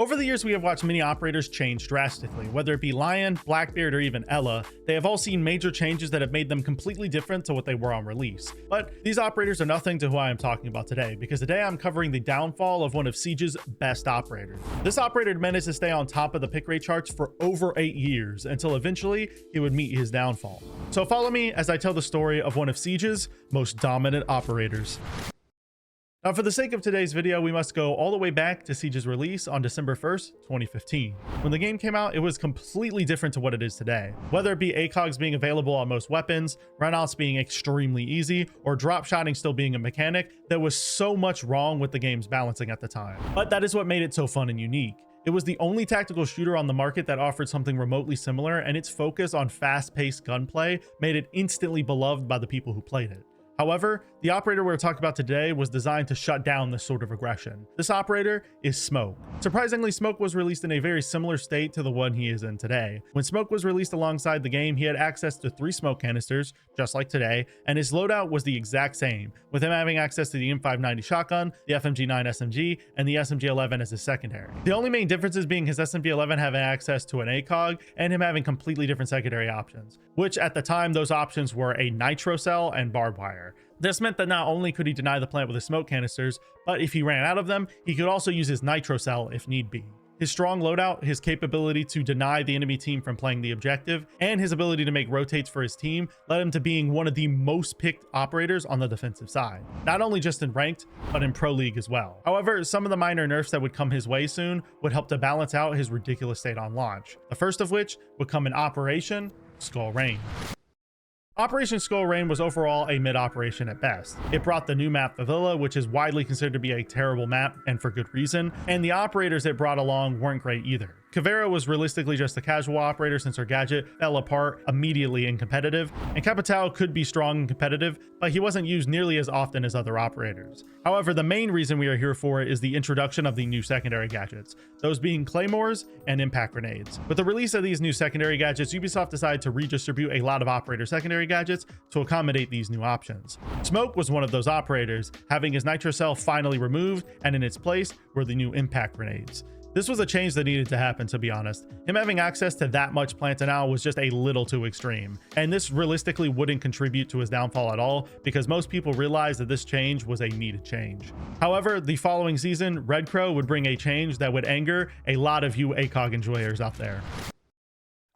Over the years, we have watched many operators change drastically. Whether it be Lion, Blackbeard, or even Ella, they have all seen major changes that have made them completely different to what they were on release. But these operators are nothing to who I am talking about today, because today I'm covering the downfall of one of Siege's best operators. This operator managed to stay on top of the pick rate charts for over 8 years, until eventually he would meet his downfall. So follow me as I tell the story of one of Siege's most dominant operators. Now, for the sake of today's video, we must go all the way back to Siege's release on December 1st, 2015. When the game came out, it was completely different to what it is today. Whether it be ACOGs being available on most weapons, runouts being extremely easy, or drop shotting still being a mechanic, there was so much wrong with the game's balancing at the time. But that is what made it so fun and unique. It was the only tactical shooter on the market that offered something remotely similar, and its focus on fast-paced gunplay made it instantly beloved by the people who played it. However, the operator we're talking about today was designed to shut down this sort of aggression. This operator is Smoke. Surprisingly, Smoke was released in a very similar state to the one he is in today. When Smoke was released alongside the game, he had access to 3 smoke canisters, just like today, and his loadout was the exact same, with him having access to the M590 shotgun, the FMG9 SMG, and the SMG11 as his secondary. The only main differences being his SMG11 having access to an ACOG and him having completely different secondary options, which at the time those options were a nitro cell and barbed wire. This meant that not only could he deny the plant with his smoke canisters, but if he ran out of them, he could also use his nitro cell if need be. His strong loadout, his capability to deny the enemy team from playing the objective, and his ability to make rotates for his team led him to being one of the most picked operators on the defensive side, not only just in ranked, but in Pro League as well. However, some of the minor nerfs that would come his way soon would help to balance out his ridiculous state on launch, the first of which would come in Operation Skull Rain. Operation Skull Rain was overall a mid-operation at best. It brought the new map Favilla, which is widely considered to be a terrible map, and for good reason, and the operators it brought along weren't great either. Caveira was realistically just a casual operator since her gadget fell apart immediately in competitive, and Capitao could be strong and competitive, but he wasn't used nearly as often as other operators. However, the main reason we are here for is the introduction of the new secondary gadgets, those being claymores and impact grenades. With the release of these new secondary gadgets, Ubisoft decided to redistribute a lot of operator secondary gadgets to accommodate these new options. Smoke was one of those operators, having his nitro cell finally removed, and in its place were the new impact grenades. This was a change that needed to happen, to be honest. Him having access to that much planted now was just a little too extreme, and this realistically wouldn't contribute to his downfall at all, because most people realized that this change was a needed change. However, the following season, Red Crow would bring a change that would anger a lot of you ACOG enjoyers out there.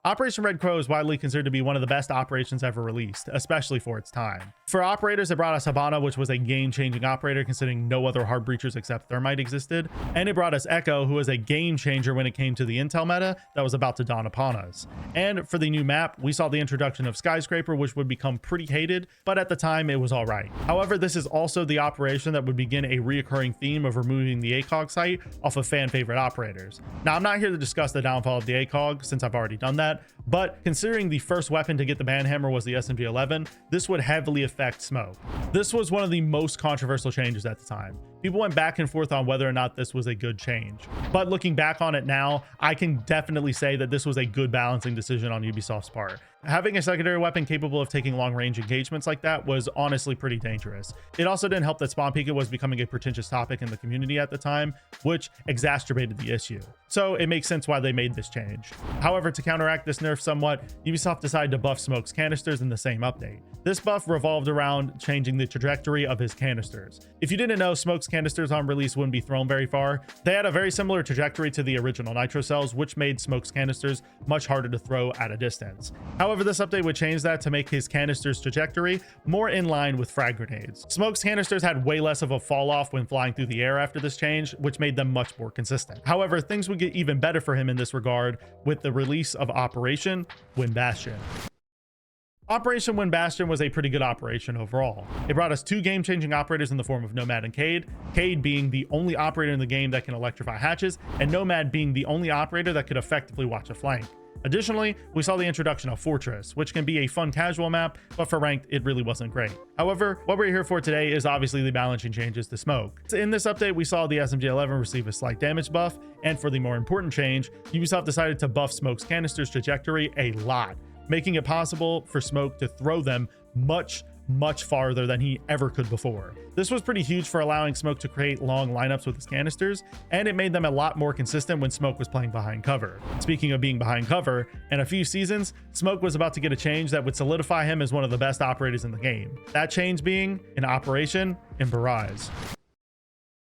Operation Red Crow is widely considered to be one of the best operations ever released, especially for its time. For operators, it brought us Habana, which was a game-changing operator considering no other hard breachers except Thermite existed, and it brought us Echo, who was a game-changer when it came to the intel meta that was about to dawn upon us. And for the new map, we saw the introduction of Skyscraper, which would become pretty hated, but at the time it was alright. However, this is also the operation that would begin a reoccurring theme of removing the ACOG site off of fan-favorite operators. Now, I'm not here to discuss the downfall of the ACOG, since I've already done that, but considering the first weapon to get the banhammer was the SMG11, this would heavily affect Smoke. This was one of the most controversial changes at the time. People went back and forth on whether or not this was a good change. But looking back on it now, I can definitely say that this was a good balancing decision on Ubisoft's part. Having a secondary weapon capable of taking long-range engagements like that was honestly pretty dangerous. It also didn't help that Spawn Peek was becoming a pretentious topic in the community at the time, which exacerbated the issue. So it makes sense why they made this change. However, to counteract this nerf somewhat, Ubisoft decided to buff Smoke's canisters in the same update. This buff revolved around changing the trajectory of his canisters. If you didn't know, Smoke's canisters on release wouldn't be thrown very far. They had a very similar trajectory to the original nitro cells, which made Smoke's canisters much harder to throw at a distance. However, this update would change that to make his canisters trajectory more in line with frag grenades. Smoke's canisters had way less of a fall off when flying through the air after this change, which made them much more consistent. However, things would get even better for him in this regard with the release of Operation Wind Bastion. Operation Wind Bastion was a pretty good operation overall. It brought us 2 game-changing operators in the form of Nomad and Cade, Cade being the only operator in the game that can electrify hatches, and Nomad being the only operator that could effectively watch a flank. Additionally, we saw the introduction of Fortress, which can be a fun casual map, but for ranked, it really wasn't great. However, what we're here for today is obviously the balancing changes to Smoke. In this update, we saw the SMG11 receive a slight damage buff, and for the more important change, Ubisoft decided to buff Smoke's canisters trajectory a lot, making it possible for Smoke to throw them much much farther than he ever could before. This was pretty huge for allowing Smoke to create long lineups with his canisters, and it made them a lot more consistent when Smoke was playing behind cover. Speaking of being behind cover, in a few seasons, Smoke was about to get a change that would solidify him as one of the best operators in the game. That change being an Operation Barrage.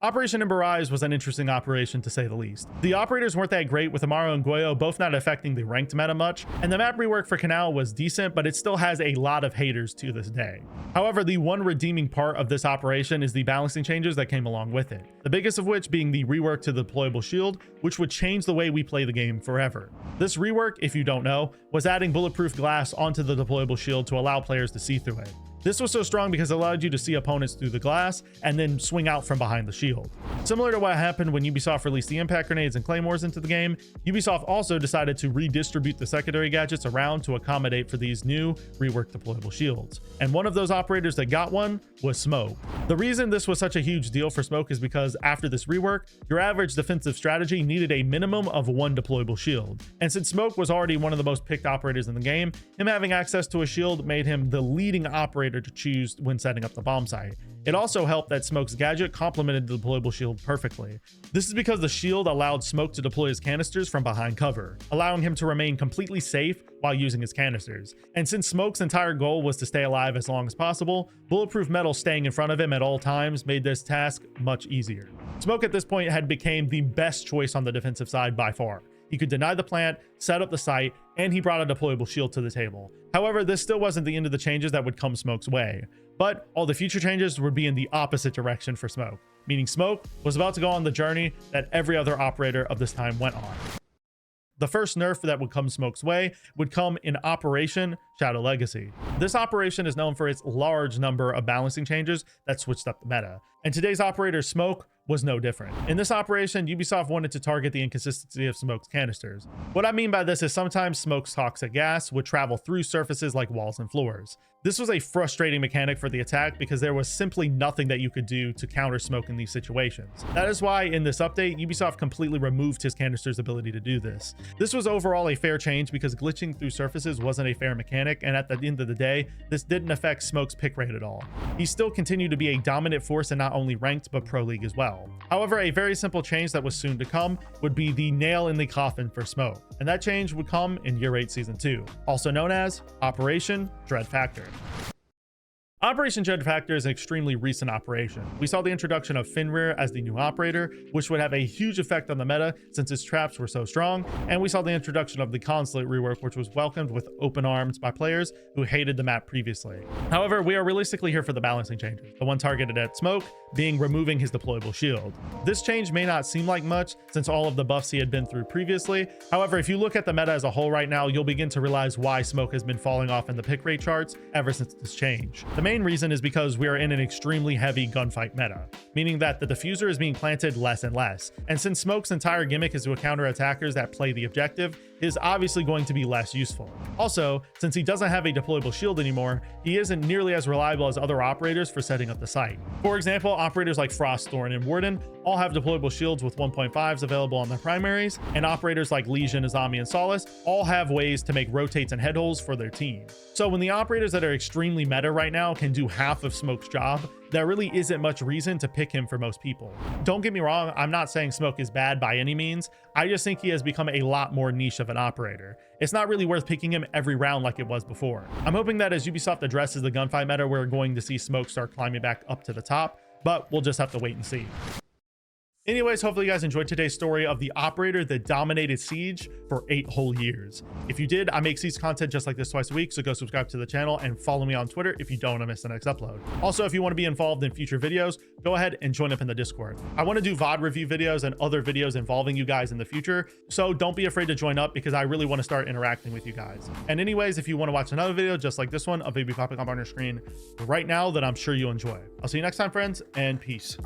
Operation Barrage was an interesting operation to say the least. The operators weren't that great, with Amaro and Goyo both not affecting the ranked meta much, and the map rework for Canal was decent, but it still has a lot of haters to this day. However, the one redeeming part of this operation is the balancing changes that came along with it, the biggest of which being the rework to the deployable shield, which would change the way we play the game forever. This rework, if you don't know, was adding bulletproof glass onto the deployable shield to allow players to see through it. This was so strong because it allowed you to see opponents through the glass and then swing out from behind the shield. Similar to what happened when Ubisoft released the impact grenades and claymores into the game, Ubisoft also decided to redistribute the secondary gadgets around to accommodate for these new reworked deployable shields. And one of those operators that got one was Smoke. The reason this was such a huge deal for Smoke is because after this rework, your average defensive strategy needed a minimum of one deployable shield. And since Smoke was already one of the most picked operators in the game, him having access to a shield made him the leading operator to choose when setting up the bomb site. It also helped that Smoke's gadget complemented the deployable shield perfectly. This is because the shield allowed Smoke to deploy his canisters from behind cover, allowing him to remain completely safe while using his canisters. And since Smoke's entire goal was to stay alive as long as possible, bulletproof metal staying in front of him at all times made this task much easier. Smoke at this point had become the best choice on the defensive side by far. He could deny the plant, set up the site, and he brought a deployable shield to the table. However, this still wasn't the end of the changes that would come Smoke's way, but all the future changes would be in the opposite direction for Smoke, meaning Smoke was about to go on the journey that every other operator of this time went on. The first nerf that would come Smoke's way would come in Operation Shadow Legacy. This operation is known for its large number of balancing changes that switched up the meta, and today's operator Smoke was no different. In this operation, Ubisoft wanted to target the inconsistency of Smoke's canisters. What I mean by this is sometimes Smoke's toxic gas would travel through surfaces like walls and floors. This was a frustrating mechanic for the attack because there was simply nothing that you could do to counter Smoke in these situations. That is why in this update, Ubisoft completely removed his canister's ability to do this. This was overall a fair change because glitching through surfaces wasn't a fair mechanic, and at the end of the day, this didn't affect Smoke's pick rate at all. He still continued to be a dominant force in not only ranked but pro league as well. However, a very simple change that was soon to come would be the nail in the coffin for Smoke, and that change would come in Year 8 Season 2, also known as Operation Dread Factor. Operation Dread Factor is an extremely recent operation. We saw the introduction of Fenrir as the new operator, which would have a huge effect on the meta since his traps were so strong, and we saw the introduction of the Consulate rework, which was welcomed with open arms by players who hated the map previously. However, we are realistically here for the balancing changes, the one targeted at Smoke being removing his deployable shield. This change may not seem like much since all of the buffs he had been through previously. However, if you look at the meta as a whole right now, you'll begin to realize why Smoke has been falling off in the pick rate charts ever since this change. The main reason is because we are in an extremely heavy gunfight meta, meaning that the diffuser is being planted less and less. And since Smoke's entire gimmick is to counter attackers that play the objective, he is obviously going to be less useful. Also, since he doesn't have a deployable shield anymore, he isn't nearly as reliable as other operators for setting up the site. For example, operators like Frost, Thorn, and Warden all have deployable shields with 1.5s available on their primaries, and operators like Legion, Azami, and Solace all have ways to make rotates and head holes for their team. So when the operators that are extremely meta right now can do half of Smoke's job, there really isn't much reason to pick him for most people. Don't get me wrong, I'm not saying Smoke is bad by any means. I just think he has become a lot more niche of an operator. It's not really worth picking him every round like it was before. I'm hoping that as Ubisoft addresses the gunfight meta, we're going to see Smoke start climbing back up to the top, but we'll just have to wait and see. Anyways, hopefully you guys enjoyed today's story of the operator that dominated Siege for 8 whole years. If you did, I make Siege content just like this twice a week, so go subscribe to the channel and follow me on Twitter if you don't want to miss the next upload. Also, if you want to be involved in future videos, go ahead and join up in the Discord. I want to do VOD review videos and other videos involving you guys in the future, so don't be afraid to join up because I really want to start interacting with you guys. And anyways, if you want to watch another video just like this one, a baby popping up on your screen right now that I'm sure you'll enjoy. I'll see you next time, friends, and peace.